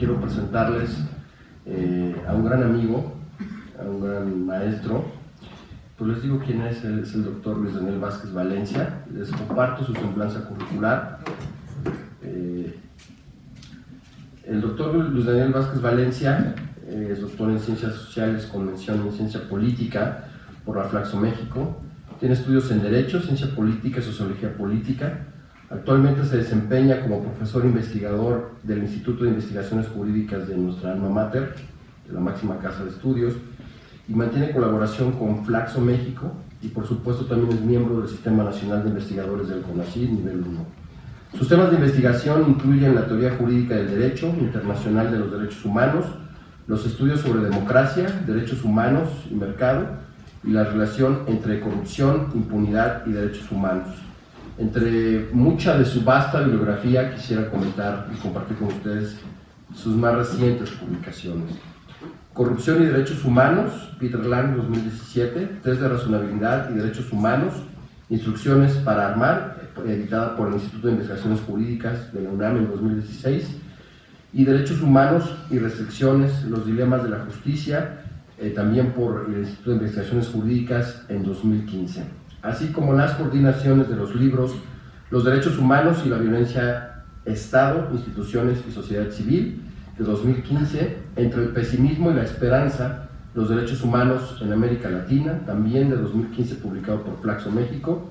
quiero presentarles a un gran amigo, a un gran maestro. Pues les digo quién es el doctor Luis Daniel Vázquez Valencia. Les comparto su semblanza curricular. El doctor Luis Daniel Vázquez Valencia es doctor en Ciencias Sociales con mención en Ciencia Política por la Flaxo México. Tiene estudios en Derecho, Ciencia Política y Sociología Política. Actualmente se desempeña como profesor investigador del Instituto de Investigaciones Jurídicas de nuestra alma mater, de la máxima casa de estudios, y mantiene colaboración con Flaxo México y por supuesto también es miembro del Sistema Nacional de Investigadores del CONACYT nivel 1. Sus temas de investigación incluyen la teoría jurídica del derecho, internacional de los derechos humanos, los estudios sobre democracia, derechos humanos y mercado, y la relación entre corrupción, impunidad y derechos humanos. Entre mucha de su vasta bibliografía quisiera comentar y compartir con ustedes sus más recientes publicaciones. Corrupción y Derechos Humanos, Peter Lang, 2017, Test de Razonabilidad y Derechos Humanos, Instrucciones para Armar, editada por el Instituto de Investigaciones Jurídicas de la UNAM en 2016, y Derechos Humanos y Restricciones, Los Dilemas de la Justicia, también por el Instituto de Investigaciones Jurídicas en 2015, así como las coordinaciones de los libros Los Derechos Humanos y la Violencia, Estado, Instituciones y Sociedad Civil, de 2015, Entre el Pesimismo y la Esperanza, los Derechos Humanos en América Latina, también de 2015, publicado por Flaxo México,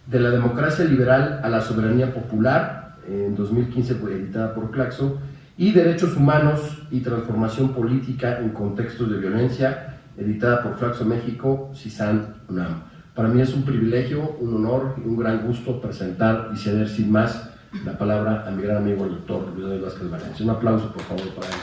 De la Democracia Liberal a la Soberanía Popular, en 2015, editada por Flaxo, y Derechos Humanos y Transformación Política en Contextos de Violencia, editada por Flaxo México, CISAN UNAM. Para mí es un privilegio, un honor y un gran gusto presentar y ceder sin más la palabra a mi gran amigo el doctor Luis Daniel Vázquez Valencia. Un aplauso, por favor, para él.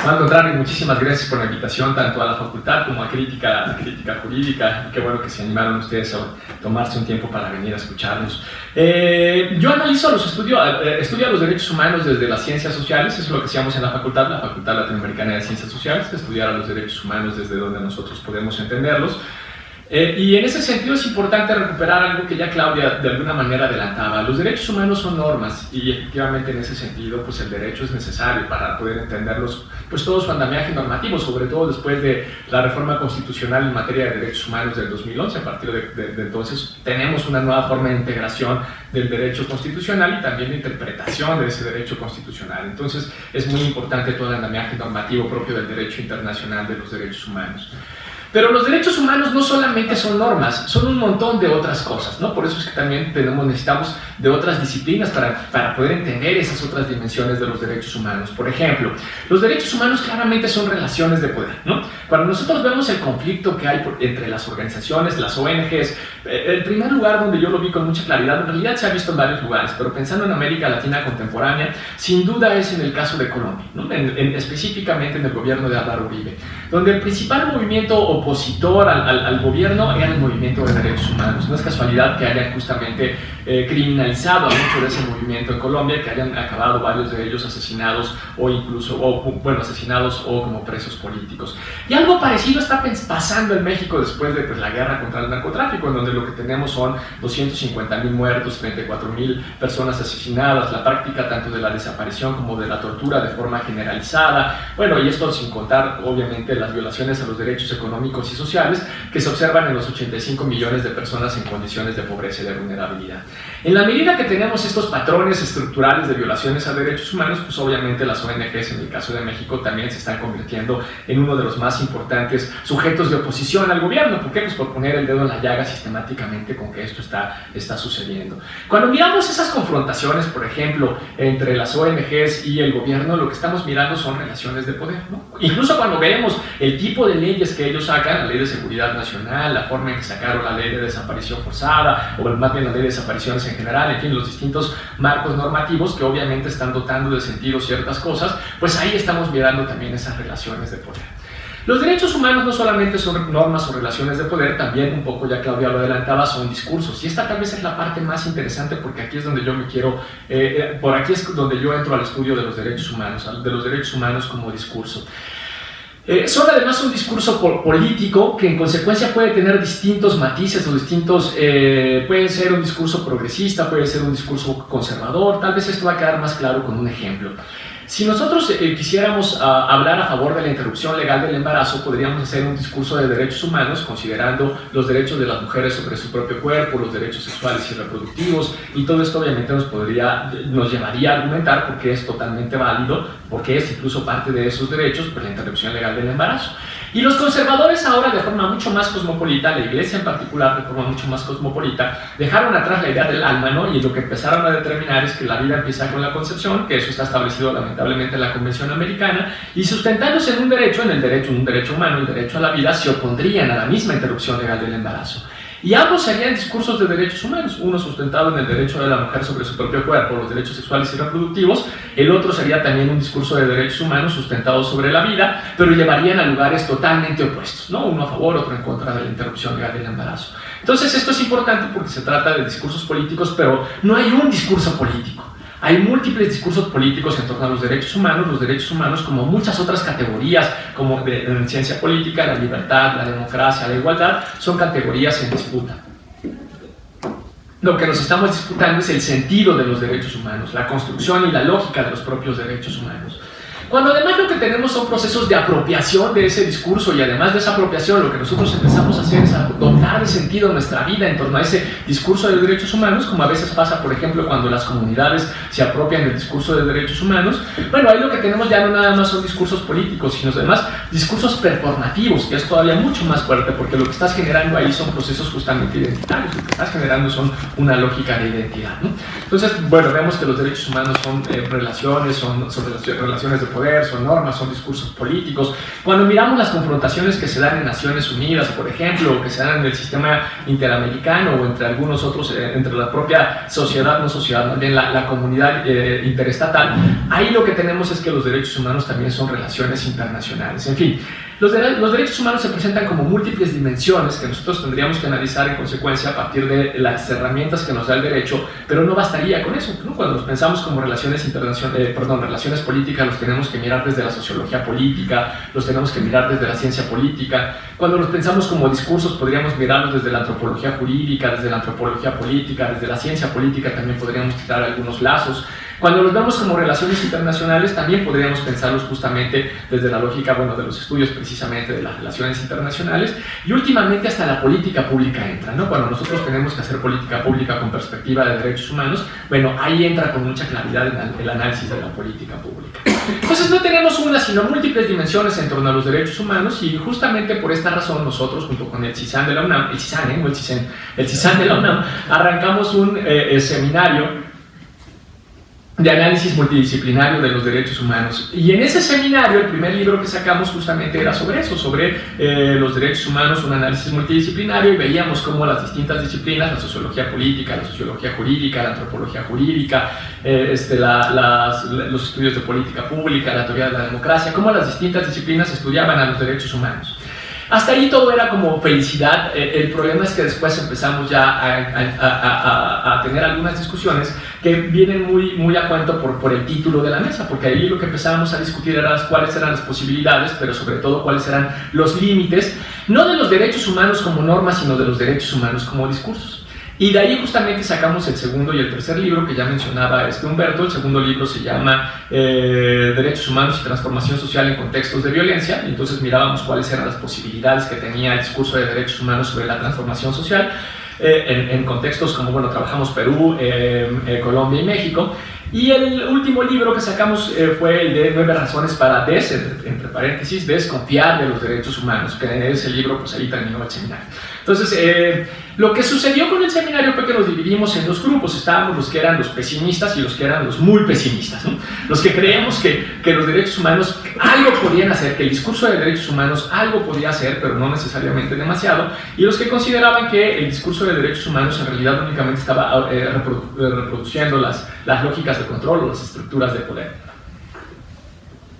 Al contrario, muchísimas gracias por la invitación tanto a la facultad como a Crítica Jurídica, y qué bueno que se animaron ustedes a tomarse un tiempo para venir a escucharnos. Yo analizo estudio los derechos humanos desde las ciencias sociales, eso es lo que hacíamos en la Facultad Latinoamericana de Ciencias Sociales, estudiar a los derechos humanos desde donde nosotros podemos entenderlos. Y en ese sentido es importante recuperar algo que ya Claudia de alguna manera adelantaba. Los derechos humanos son normas y efectivamente en ese sentido pues el derecho es necesario para poder entenderlos, pues todo su andamiaje normativo, sobre todo después de la reforma constitucional en materia de derechos humanos del 2011. A partir de entonces tenemos una nueva forma de integración del derecho constitucional y también de interpretación de ese derecho constitucional. Entonces es muy importante todo el andamiaje normativo propio del derecho internacional de los derechos humanos. Pero los derechos humanos no solamente son normas, son un montón de otras cosas, ¿no? Por eso es que también necesitamos de otras disciplinas para poder entender esas otras dimensiones de los derechos humanos. Por ejemplo, los derechos humanos claramente son relaciones de poder, ¿no? Cuando nosotros vemos el conflicto que hay entre las organizaciones, las ONGs, el primer lugar donde yo lo vi con mucha claridad, en realidad se ha visto en varios lugares, pero pensando en América Latina contemporánea, sin duda es en el caso de Colombia, ¿no? Específicamente en el gobierno de Álvaro Uribe, donde el principal movimiento opositor al gobierno era el movimiento de derechos humanos. No es casualidad que hayan justamente criminalizado a mucho de ese movimiento en Colombia, que hayan acabado varios de ellos asesinados asesinados o como presos políticos. Y algo parecido está pasando en México después de la guerra contra el narcotráfico, en donde lo que tenemos son 250,000 muertos, 34,000 personas asesinadas, la práctica tanto de la desaparición como de la tortura de forma generalizada, y esto sin contar obviamente las violaciones a los derechos económicos y sociales que se observan en los 85 millones de personas en condiciones de pobreza y de vulnerabilidad. En la medida que tenemos estos patrones estructurales de violaciones a derechos humanos, pues obviamente las ONGs, en el caso de México, también se están convirtiendo en uno de los más importantes sujetos de oposición al gobierno. ¿Por qué? Pues por poner el dedo en la llaga sistemáticamente con que esto está sucediendo. Cuando miramos esas confrontaciones, por ejemplo, entre las ONGs y el gobierno, lo que estamos mirando son relaciones de poder, ¿no? Incluso cuando vemos el tipo de leyes que ellos sacan, la Ley de Seguridad Nacional, la forma en que sacaron la Ley de Desaparición Forzada, o más bien la Ley de Desapariciones en general, en fin, los distintos marcos normativos que obviamente están dotando de sentido ciertas cosas, pues ahí estamos mirando también esas relaciones de poder. Los derechos humanos no solamente son normas o relaciones de poder, también un poco, ya Claudia lo adelantaba, son discursos. Y esta tal vez es la parte más interesante, porque aquí es donde yo me quiero, por aquí es donde yo entro al estudio de los derechos humanos como discurso. son además un discurso político que en consecuencia puede tener distintos matices o distintos, puede ser un discurso progresista, puede ser un discurso conservador. Tal vez esto va a quedar más claro con un ejemplo. Si nosotros quisiéramos hablar a favor de la interrupción legal del embarazo, podríamos hacer un discurso de derechos humanos considerando los derechos de las mujeres sobre su propio cuerpo, los derechos sexuales y reproductivos, y todo esto obviamente nos llevaría a argumentar por qué es totalmente válido, porque es incluso parte de esos derechos, pues, la interrupción legal del embarazo. Y los conservadores ahora, de forma mucho más cosmopolita, la Iglesia en particular de forma mucho más cosmopolita, dejaron atrás la idea del alma, ¿no? Y lo que empezaron a determinar es que la vida empieza con la concepción, que eso está establecido lamentablemente en la Convención Americana, y sustentándose en un derecho humano, el derecho a la vida, se opondrían a la misma interrupción legal del embarazo. Y ambos serían discursos de derechos humanos, uno sustentado en el derecho de la mujer sobre su propio cuerpo, los derechos sexuales y reproductivos, el otro sería también un discurso de derechos humanos sustentado sobre la vida, pero llevarían a lugares totalmente opuestos, ¿no? Uno a favor, otro en contra de la interrupción legal del embarazo. Entonces esto es importante porque se trata de discursos políticos, pero no hay un discurso político. Hay múltiples discursos políticos en torno a los derechos humanos como muchas otras categorías, como en ciencia política, la libertad, la democracia, la igualdad, son categorías en disputa. Lo que nos estamos disputando es el sentido de los derechos humanos, la construcción y la lógica de los propios derechos humanos. Cuando además lo que tenemos son procesos de apropiación de ese discurso, y además de esa apropiación lo que nosotros empezamos a hacer es dotar de sentido nuestra vida en torno a ese discurso de derechos humanos, como a veces pasa, por ejemplo, cuando las comunidades se apropian del discurso de derechos humanos. Bueno, ahí lo que tenemos ya no nada más son discursos políticos, sino además discursos performativos, que es todavía mucho más fuerte, porque lo que estás generando ahí son procesos justamente identitarios, lo que estás generando son una lógica de identidad, ¿no? Entonces, bueno, vemos que los derechos humanos son relaciones, son relaciones de poder, son normas, son discursos políticos. Cuando miramos las confrontaciones que se dan en Naciones Unidas, por ejemplo, o que se dan en el sistema interamericano o entre algunos otros, entre la propia sociedad, no sociedad, más bien la comunidad interestatal, ahí lo que tenemos es que los derechos humanos también son relaciones internacionales. En fin, los derechos humanos se presentan como múltiples dimensiones que nosotros tendríamos que analizar en consecuencia a partir de las herramientas que nos da el derecho, pero no bastaría con eso, ¿no? Cuando los pensamos como relaciones políticas, los tenemos que mirar desde la sociología política, los tenemos que mirar desde la ciencia política. Cuando los pensamos como discursos, podríamos mirarlos desde la antropología jurídica, desde la antropología política, desde la ciencia política también podríamos tirar algunos lazos. Cuando los vemos como relaciones internacionales, también podríamos pensarlos justamente desde la lógica, bueno, de los estudios precisamente de las relaciones internacionales, y últimamente hasta la política pública entra, ¿no? Cuando nosotros tenemos que hacer política pública con perspectiva de derechos humanos, bueno, ahí entra con mucha claridad el análisis de la política pública. Entonces no tenemos una, sino múltiples dimensiones en torno a los derechos humanos, y justamente por esta razón nosotros, junto con el CISAN de la UNAM, el CISAN de la UNAM, arrancamos un seminario de análisis multidisciplinario de los derechos humanos. Y en ese seminario, el primer libro que sacamos justamente era sobre eso, sobre los derechos humanos, un análisis multidisciplinario, y veíamos cómo las distintas disciplinas, la sociología política, la sociología jurídica, la antropología jurídica, los estudios de política pública, la teoría de la democracia, cómo las distintas disciplinas estudiaban a los derechos humanos. Hasta ahí todo era como felicidad. El problema es que después empezamos ya a tener algunas discusiones que vienen muy a cuento por el título de la mesa, porque ahí lo que empezábamos a discutir era cuáles eran las posibilidades, pero sobre todo cuáles eran los límites, no de los derechos humanos como normas, sino de los derechos humanos como discursos. Y de ahí justamente sacamos el segundo y el tercer libro que ya mencionaba Humberto. El segundo libro se llama Derechos Humanos y Transformación Social en Contextos de Violencia, y entonces mirábamos cuáles eran las posibilidades que tenía el discurso de derechos humanos sobre la transformación social en contextos como, bueno, trabajamos Perú, Colombia y México. Y el último libro que sacamos fue el de 9 razones para entre paréntesis, desconfiar de los derechos humanos, que en ese libro pues ahí terminó el seminario. Entonces, lo que sucedió con el seminario fue que nos dividimos en dos grupos. Estábamos los que eran los pesimistas y los que eran los muy pesimistas, ¿no? Los que creíamos que los derechos humanos algo podían hacer, que el discurso de derechos humanos algo podía hacer, pero no necesariamente demasiado, y los que consideraban que el discurso de derechos humanos en realidad únicamente estaba reproduciendo las lógicas de control o las estructuras de poder.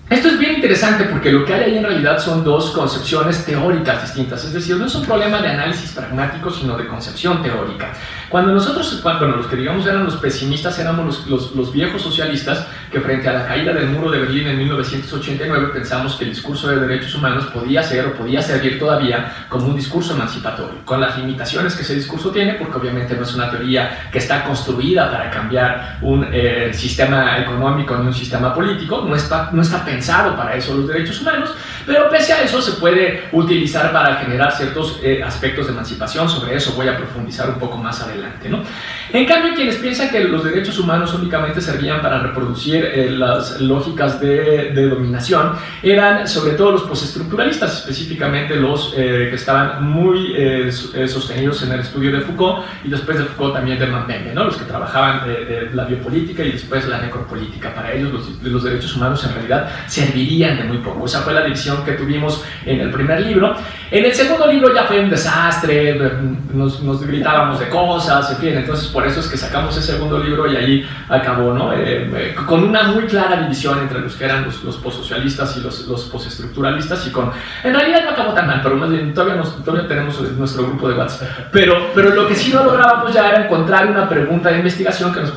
Esto es bien interesante porque lo que hay ahí en realidad son dos concepciones teóricas distintas, es decir, no es un problema de análisis pragmático, sino de concepción teórica. Cuando nosotros, cuando los que digamos eran los pesimistas, éramos los viejos socialistas que frente a la caída del muro de Berlín en 1989 pensamos que el discurso de derechos humanos podía ser o podía servir todavía como un discurso emancipatorio, con las limitaciones que ese discurso tiene, porque obviamente no es una teoría que está construida para cambiar un sistema económico ni un sistema político, no está pensado para eso los derechos humanos, pero pese a eso se puede utilizar para generar ciertos aspectos de emancipación. Sobre eso voy a profundizar un poco más adelante, ¿no? En cambio, quienes piensan que los derechos humanos únicamente servían para reproducir las lógicas de dominación eran sobre todo los postestructuralistas, específicamente los que estaban muy sostenidos en el estudio de Foucault y después de Foucault también de Mambembe, ¿no? Los que trabajaban de la biopolítica y después la necropolítica. Para ellos los derechos humanos en realidad servirían de muy poco. Esa fue la división que tuvimos en el primer libro. En el segundo libro ya fue un desastre, nos gritábamos de cosas, en fin, entonces por eso es que sacamos el segundo libro y ahí acabó, ¿no? Con una muy clara división entre los que eran los postsocialistas y los postestructuralistas, y en realidad no acabó tan mal, pero más bien todavía tenemos nuestro grupo de WhatsApp, pero lo que sí no lográbamos ya era encontrar una pregunta de investigación que nos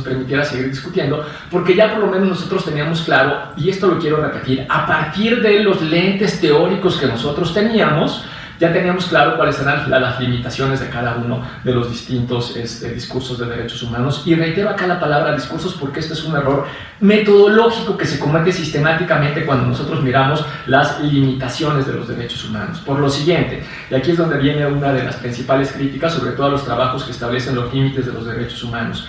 permitiera seguir discutiendo, porque ya por lo menos nosotros teníamos claro, y esto lo quiero repetir, a partir de los lentes teóricos que nosotros teníamos, ya teníamos claro cuáles eran las limitaciones de cada uno de los distintos discursos de derechos humanos. Y reitero acá la palabra discursos porque este es un error metodológico que se comete sistemáticamente cuando nosotros miramos las limitaciones de los derechos humanos. Por lo siguiente, y aquí es donde viene una de las principales críticas, sobre todo a los trabajos que establecen los límites de los derechos humanos.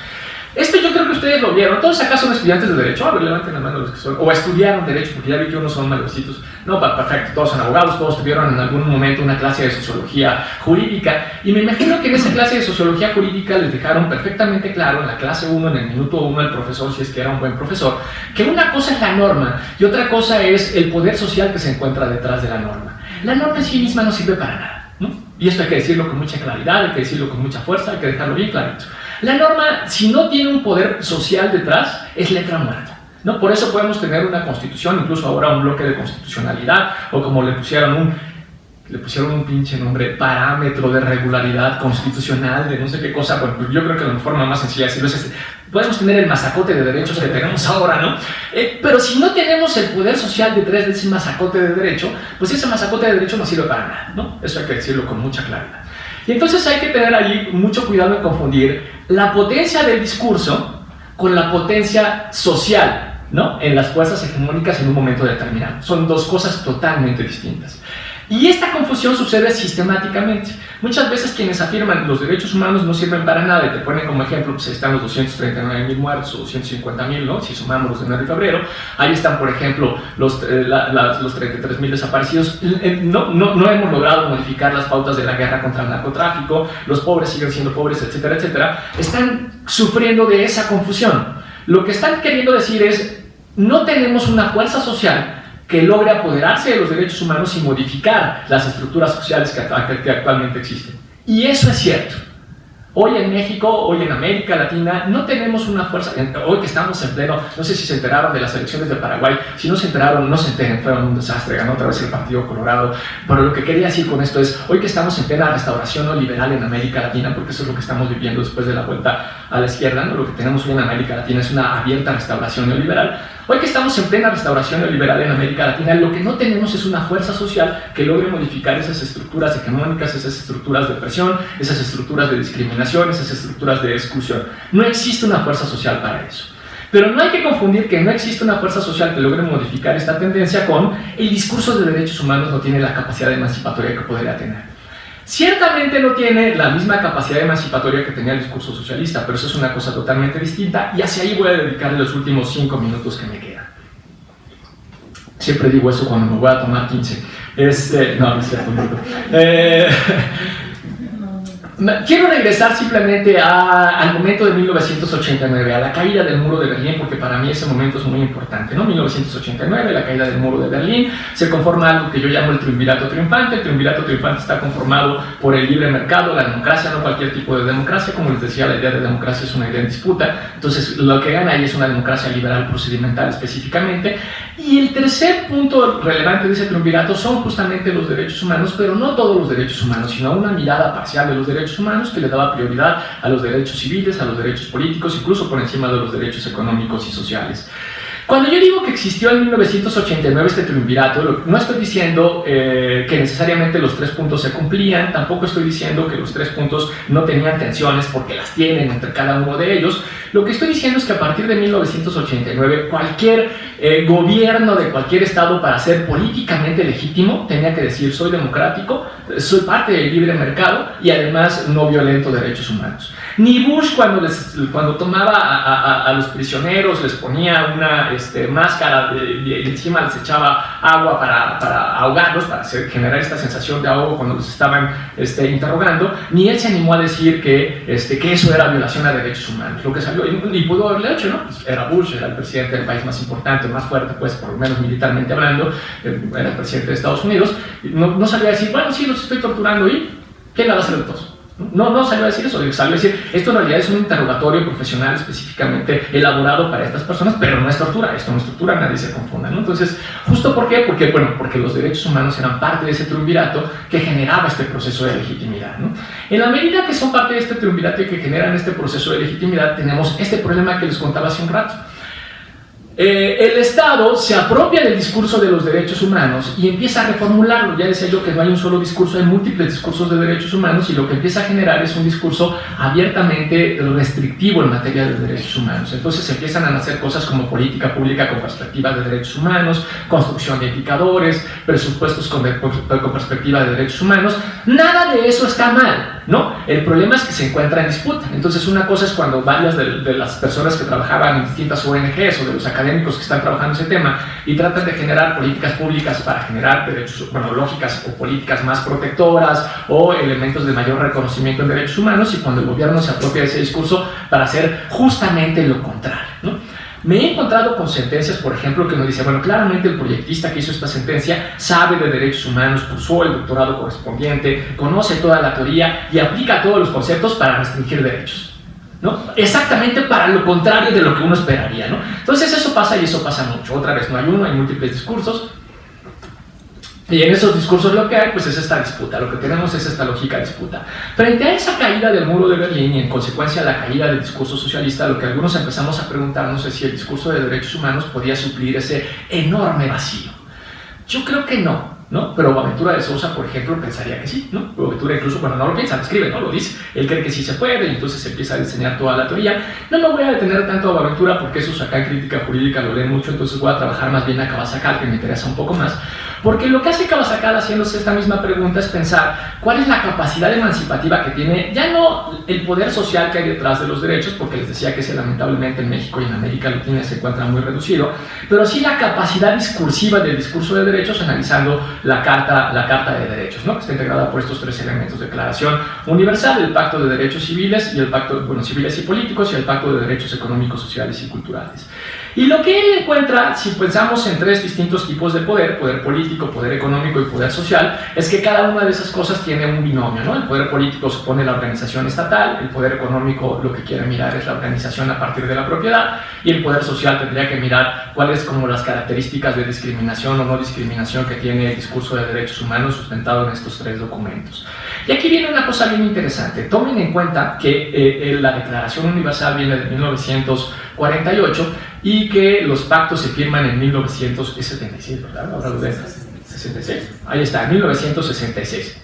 Esto yo creo que ustedes lo vieron. ¿Todos acá son estudiantes de Derecho? A ver, levanten la mano los que son. O estudiaron Derecho, porque ya vi que unos son mayorcitos. No, perfecto, todos son abogados, todos tuvieron en algún momento una clase de Sociología Jurídica. Y me imagino que en esa clase de Sociología Jurídica les dejaron perfectamente claro, en la clase 1, en el minuto 1, el profesor, si es que era un buen profesor, que una cosa es la norma y otra cosa es el poder social que se encuentra detrás de la norma. La norma en sí misma no sirve para nada, ¿no? Y esto hay que decirlo con mucha claridad, hay que decirlo con mucha fuerza, hay que dejarlo bien clarito. La norma, si no tiene un poder social detrás, es letra muerta, ¿no? Por eso podemos tener una constitución, incluso ahora un bloque de constitucionalidad, o como le pusieron un pinche nombre, parámetro de regularidad constitucional, de no sé qué cosa. Bueno, yo creo que la forma más sencilla de decirlo es podemos tener el mazacote de derechos que tenemos ahora, ¿no? Pero si no tenemos el poder social detrás de ese mazacote de derecho, pues ese mazacote de derecho no sirve para nada, ¿no? Eso hay que decirlo con mucha claridad. Y entonces hay que tener ahí mucho cuidado en confundir la potencia del discurso con la potencia social, ¿no? En las fuerzas hegemónicas en un momento determinado. Son dos cosas totalmente distintas. Y esta confusión sucede sistemáticamente. Muchas veces quienes afirman los derechos humanos no sirven para nada y te ponen como ejemplo, pues ahí están los 239.000 muertos o 250.000, ¿no? Si sumamos los de enero y febrero. Ahí están, por ejemplo, los 33.000 desaparecidos. No hemos logrado modificar las pautas de la guerra contra el narcotráfico. Los pobres siguen siendo pobres, etcétera, etcétera. Están sufriendo de esa confusión. Lo que están queriendo decir es, no tenemos una fuerza social que logre apoderarse de los derechos humanos y modificar las estructuras sociales que actualmente existen. Y eso es cierto. Hoy en México, hoy en América Latina, no tenemos una fuerza. Hoy que estamos en pleno, no sé si se enteraron de las elecciones de Paraguay. Si no se enteraron, no se enteren, fueron un desastre, ganó otra vez el Partido Colorado. Pero lo que quería decir con esto es, hoy que estamos en plena restauración neoliberal en América Latina, porque eso es lo que estamos viviendo después de la vuelta a la izquierda, ¿no? Lo que tenemos hoy en América Latina es una abierta restauración neoliberal. Hoy que estamos en plena restauración neoliberal en América Latina, lo que no tenemos es una fuerza social que logre modificar esas estructuras hegemónicas, esas estructuras de opresión, esas estructuras de discriminación, esas estructuras de exclusión. No existe una fuerza social para eso. Pero no hay que confundir que no existe una fuerza social que logre modificar esta tendencia con el discurso de derechos humanos no tiene la capacidad emancipatoria que podría tener. Ciertamente no tiene la misma capacidad emancipatoria que tenía el discurso socialista, pero eso es una cosa totalmente distinta y hacia ahí voy a dedicarle los últimos 5 minutos que me quedan. Siempre digo eso cuando me voy a tomar 15. No es cierto. quiero regresar simplemente al momento de 1989, a la caída del muro de Berlín, porque para mí ese momento es muy importante, ¿no? 1989, la caída del muro de Berlín, se conforma algo que yo llamo el triunvirato triunfante. El triunvirato triunfante está conformado por el libre mercado, la democracia, no cualquier tipo de democracia. Como les decía, la idea de democracia es una idea en disputa. Entonces, lo que gana ahí es una democracia liberal procedimental específicamente. Y el tercer punto relevante de ese triunvirato son justamente los derechos humanos, pero no todos los derechos humanos, sino una mirada parcial de los derechos humanos que le daba prioridad a los derechos civiles, a los derechos políticos, incluso por encima de los derechos económicos y sociales. Cuando yo digo que existió en 1989 este triunvirato, no estoy diciendo que necesariamente los 3 puntos se cumplían, tampoco estoy diciendo que los 3 puntos no tenían tensiones, porque las tienen entre cada uno de ellos. Lo que estoy diciendo es que a partir de 1989 cualquier gobierno de cualquier estado, para ser políticamente legítimo, tenía que decir: soy democrático, soy parte del libre mercado y además no violento derechos humanos. Ni Bush, cuando tomaba a los prisioneros, les ponía una máscara y encima les echaba agua para ahogarlos, para generar esta sensación de ahogo cuando los estaban interrogando, ni él se animó a decir que eso era violación a derechos humanos. Lo que salió, y pudo haberlo hecho, ¿no? Pues era Bush, era el presidente del país más importante, más fuerte, pues por lo menos militarmente hablando, era el presidente de Estados Unidos. No salió a decir: bueno, sí, los estoy torturando, ¿y quién la va a hacer de todos? No salió a decir eso, salió a decir: esto en realidad es un interrogatorio profesional específicamente elaborado para estas personas, pero no es tortura, esto no es tortura, nadie se confunda, ¿no? Entonces, ¿justo por qué? Porque los derechos humanos eran parte de ese triunvirato que generaba este proceso de legitimidad, ¿no? En la medida que son parte de este triunvirato y que generan este proceso de legitimidad, tenemos este problema que les contaba hace un rato. El Estado se apropia del discurso de los derechos humanos y empieza a reformularlo. Ya decía yo que no hay un solo discurso, hay múltiples discursos de derechos humanos, y lo que empieza a generar es un discurso abiertamente restrictivo en materia de derechos humanos. Entonces empiezan a nacer cosas como política pública con perspectiva de derechos humanos, construcción de indicadores, presupuestos con perspectiva de derechos humanos. Nada de eso está mal, ¿no? El problema es que se encuentra en disputa. Entonces, una cosa es cuando varias de las personas que trabajaban en distintas ONGs o de los académicos que están trabajando ese tema y tratan de generar políticas públicas para generar derechos, lógicas o políticas más protectoras o elementos de mayor reconocimiento en derechos humanos, y cuando el gobierno se apropia de ese discurso para hacer justamente lo contrario, ¿no? Me he encontrado con sentencias, por ejemplo, que nos dice: bueno, claramente el proyectista que hizo esta sentencia sabe de derechos humanos, cursó el doctorado correspondiente, conoce toda la teoría y aplica todos los conceptos para restringir derechos, ¿no? Exactamente para lo contrario de lo que uno esperaría, ¿no? Entonces eso pasa, y eso pasa mucho. Otra vez, no hay uno, hay múltiples discursos. Y en esos discursos lo que hay, pues es esta disputa. Lo que tenemos es esta lógica disputa. Frente a esa caída del muro de Berlín y en consecuencia la caída del discurso socialista, lo que algunos empezamos a preguntarnos es si el discurso de derechos humanos podía suplir ese enorme vacío. Yo creo que no. Pero Boaventura de Sousa, por ejemplo, pensaría que sí, ¿no? Boaventura incluso, bueno, no lo piensa, lo escribe, no lo dice. Él cree que sí se puede, y entonces se empieza a diseñar toda la teoría. No me voy a detener tanto a Boaventura porque eso acá en crítica jurídica lo leen mucho, entonces voy a trabajar más bien a Cabasacal, que me interesa un poco más. Porque lo que hace Cabasacal haciéndose esta misma pregunta es pensar cuál es la capacidad emancipativa que tiene, ya no el poder social que hay detrás de los derechos, porque les decía que ese lamentablemente en México y en América Latina se encuentra muy reducido, pero sí la capacidad discursiva del discurso de derechos, analizando la Carta de Derechos, ¿no? Que está integrada por estos 3 elementos: Declaración Universal, el Pacto de Derechos Civiles y el Pacto, civiles y políticos, y el Pacto de Derechos Económicos, Sociales y Culturales. Y lo que él encuentra, si pensamos en 3 distintos tipos de poder político, poder económico y poder social, es que cada una de esas cosas tiene un binomio, ¿no? El poder político supone la organización estatal, el poder económico lo que quiere mirar es la organización a partir de la propiedad, y el poder social tendría que mirar cuáles como las características de discriminación o no discriminación que tiene el discurso de derechos humanos sustentado en estos 3 documentos. Y aquí viene una cosa bien interesante. Tomen en cuenta que la Declaración Universal viene de 1948 y que los pactos se firman en 1976, ¿verdad? Ahora lo de 66. Ahí está, 1966.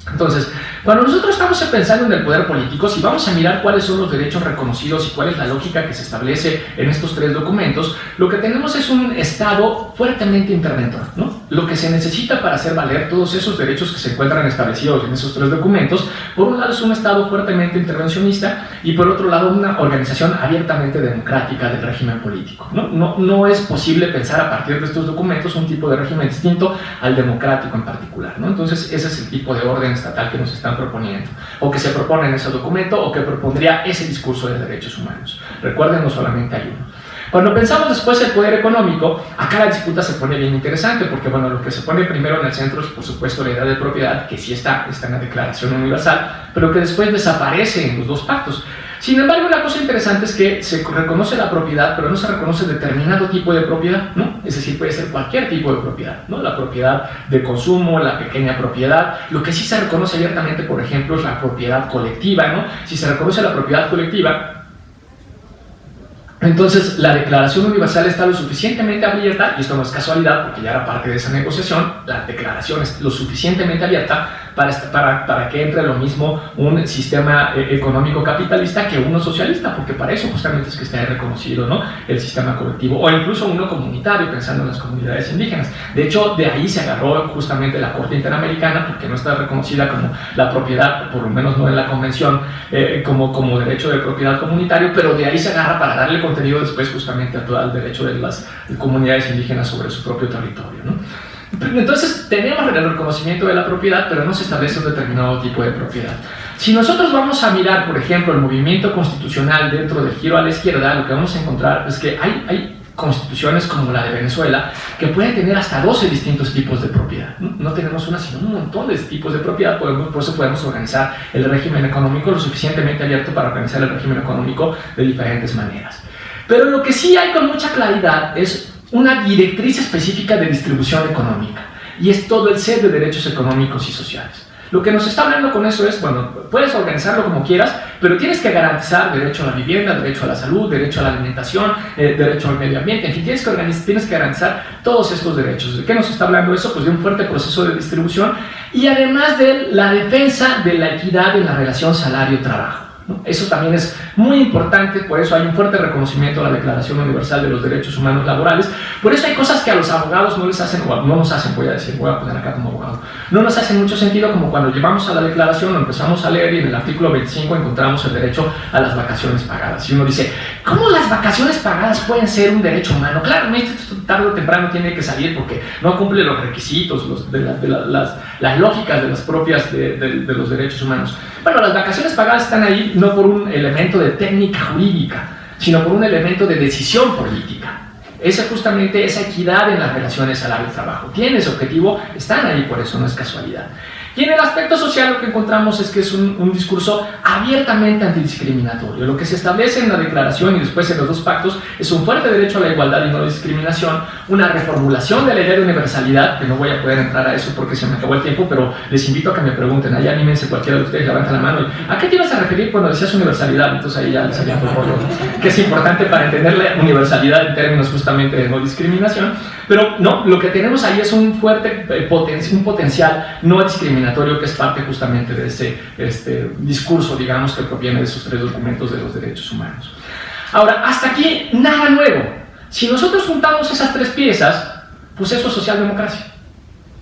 Entonces, cuando nosotros estamos pensando en el poder político, si vamos a mirar cuáles son los derechos reconocidos y cuál es la lógica que se establece en estos 3 documentos, lo que tenemos es un Estado fuertemente interventor, ¿no? Lo que se necesita para hacer valer todos esos derechos que se encuentran establecidos en esos 3 documentos, por un lado es un Estado fuertemente intervencionista y por otro lado una organización abiertamente democrática del régimen político, ¿no? No es posible pensar a partir de estos documentos un tipo de régimen distinto al democrático en particular, ¿no? Entonces ese es el tipo de orden estatal que nos están proponiendo, o que se propone en ese documento, o que propondría ese discurso de derechos humanos. Recuerden, no solamente hay uno. Cuando pensamos después el poder económico, acá la disputa se pone bien interesante, porque bueno, lo que se pone primero en el centro es por supuesto la idea de propiedad, que sí está en la Declaración Universal, pero que después desaparece en los dos pactos. Sin embargo, la cosa interesante es que se reconoce la propiedad, pero no se reconoce determinado tipo de propiedad, ¿no? Es decir, puede ser cualquier tipo de propiedad, ¿no? La propiedad de consumo, la pequeña propiedad. Lo que sí se reconoce abiertamente, por ejemplo, es la propiedad colectiva, ¿no? Si se reconoce la propiedad colectiva, entonces la Declaración Universal está lo suficientemente abierta, y esto no es casualidad porque ya era parte de esa negociación, la declaración es lo suficientemente abierta para que entre lo mismo un sistema económico capitalista que uno socialista, porque para eso justamente es que está reconocido, ¿no? El sistema colectivo, o incluso uno comunitario, pensando en las comunidades indígenas. De hecho, de ahí se agarró justamente la Corte Interamericana, porque no está reconocida como la propiedad, por lo menos no en la Convención, como derecho de propiedad comunitario, pero de ahí se agarra para darle contenido después justamente a todo el derecho de las comunidades indígenas sobre su propio territorio, ¿no? Entonces tenemos el reconocimiento de la propiedad, pero no se establece un determinado tipo de propiedad. Si nosotros vamos a mirar, por ejemplo, el movimiento constitucional dentro del giro a la izquierda, lo que vamos a encontrar es que hay constituciones como la de Venezuela que pueden tener hasta 12 distintos tipos de propiedad. No tenemos una, sino un montón de tipos de propiedad. Por eso podemos organizar el régimen económico lo suficientemente abierto para organizar el régimen económico de diferentes maneras. Pero lo que sí hay con mucha claridad es una directriz específica de distribución económica, y es todo el set de derechos económicos y sociales. Lo que nos está hablando con eso es, bueno, puedes organizarlo como quieras, pero tienes que garantizar derecho a la vivienda, derecho a la salud, derecho a la alimentación, derecho al medio ambiente, en fin, tienes que garantizar todos estos derechos. ¿De qué nos está hablando eso? Pues de un fuerte proceso de distribución, y además de la defensa de la equidad en la relación salario-trabajo. Eso también es muy importante, por eso hay un fuerte reconocimiento a la Declaración Universal de los Derechos Humanos Laborales. Por eso hay cosas que a los abogados no les hacen, o no nos hacen, voy a poner acá como abogado, no nos hace mucho sentido, como cuando llevamos a la declaración, lo empezamos a leer y en el artículo 25 encontramos el derecho a las vacaciones pagadas. Y uno dice, ¿cómo las vacaciones pagadas pueden ser un derecho humano? Claro, esto tarde o temprano tiene que salir porque no cumple los requisitos, las lógicas de las propias de los derechos humanos. Bueno, las vacaciones pagadas están ahí no por un elemento de técnica jurídica, sino por un elemento de decisión política. Es justamente esa equidad en las relaciones salario-trabajo. Tiene ese objetivo, están ahí, por eso no es casualidad. Y en el aspecto social lo que encontramos es que es un discurso abiertamente antidiscriminatorio. Lo que se establece en la declaración y después en los dos pactos es un fuerte derecho a la igualdad y no discriminación, una reformulación de la idea de universalidad, que no voy a poder entrar a eso porque se me acabó el tiempo, pero les invito a que me pregunten, ahí anímense, cualquiera de ustedes levanta la mano, y, ¿a qué te ibas a referir cuando decías universalidad? Entonces ahí ya les había propuesto que es importante para entender la universalidad en términos justamente de no discriminación, pero no, lo que tenemos ahí es un fuerte un potencial no discriminatorio, que es parte justamente de este discurso, digamos, que proviene de esos tres documentos de los derechos humanos. Ahora, hasta aquí nada nuevo. Si nosotros juntamos esas tres piezas, pues eso es socialdemocracia.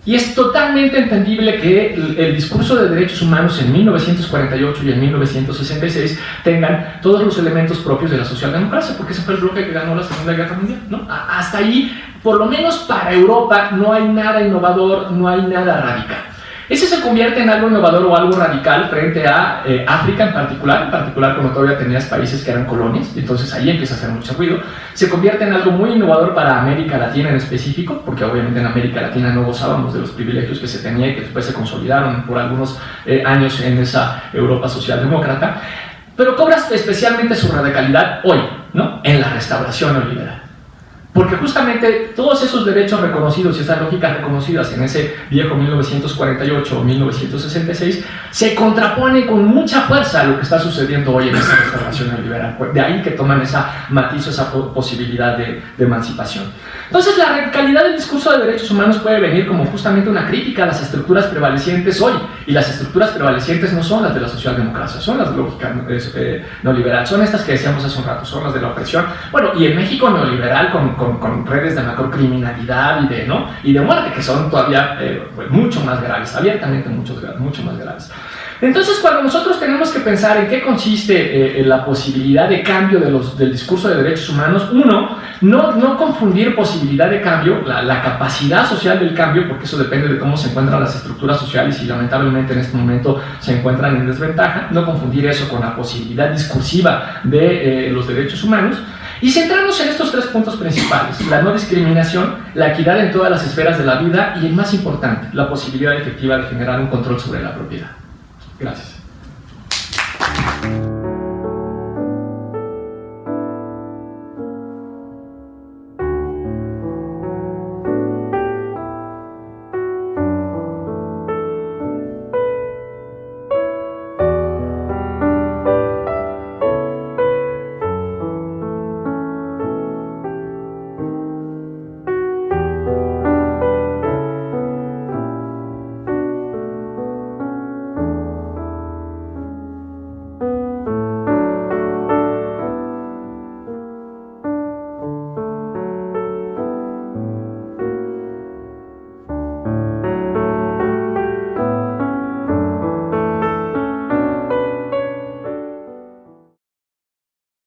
Y es totalmente entendible que el discurso de derechos humanos en 1948 y en 1966 tengan todos los elementos propios de la socialdemocracia, porque ese fue el bloque que ganó la Segunda Guerra Mundial, ¿no? Hasta ahí, por lo menos para Europa, no hay nada innovador, no hay nada radical. Ese se convierte en algo innovador o algo radical frente a África en particular cuando todavía tenías países que eran colonias, y entonces ahí empieza a hacer mucho ruido. Se convierte en algo muy innovador para América Latina en específico, porque obviamente en América Latina no gozábamos de los privilegios que se tenía y que después se consolidaron por algunos años en esa Europa socialdemócrata, pero cobra especialmente su radicalidad hoy, ¿no? En la restauración neoliberal. Porque justamente todos esos derechos reconocidos y esas lógicas reconocidas en ese viejo 1948 o 1966 se contraponen con mucha fuerza a lo que está sucediendo hoy en esa restauración neoliberal. De ahí que toman esa matiz, esa posibilidad de emancipación. Entonces la radicalidad del discurso de derechos humanos puede venir como justamente una crítica a las estructuras prevalecientes hoy, y las estructuras prevalecientes no son las de la socialdemocracia, son las lógicas neoliberales, son estas que decíamos hace un rato, son las de la opresión. Bueno, y el México neoliberal con redes de macrocriminalidad y de muerte, que son todavía mucho más graves, abiertamente mucho más graves. Entonces, cuando nosotros tenemos que pensar en qué consiste la posibilidad de cambio del discurso de derechos humanos, uno, no confundir posibilidad de cambio, la capacidad social del cambio, porque eso depende de cómo se encuentran las estructuras sociales y lamentablemente en este momento se encuentran en desventaja, no confundir eso con la posibilidad discursiva de los derechos humanos, y centrarnos en estos 3 puntos principales: la no discriminación, la equidad en todas las esferas de la vida y, el más importante, la posibilidad efectiva de generar un control sobre la propiedad. Gracias.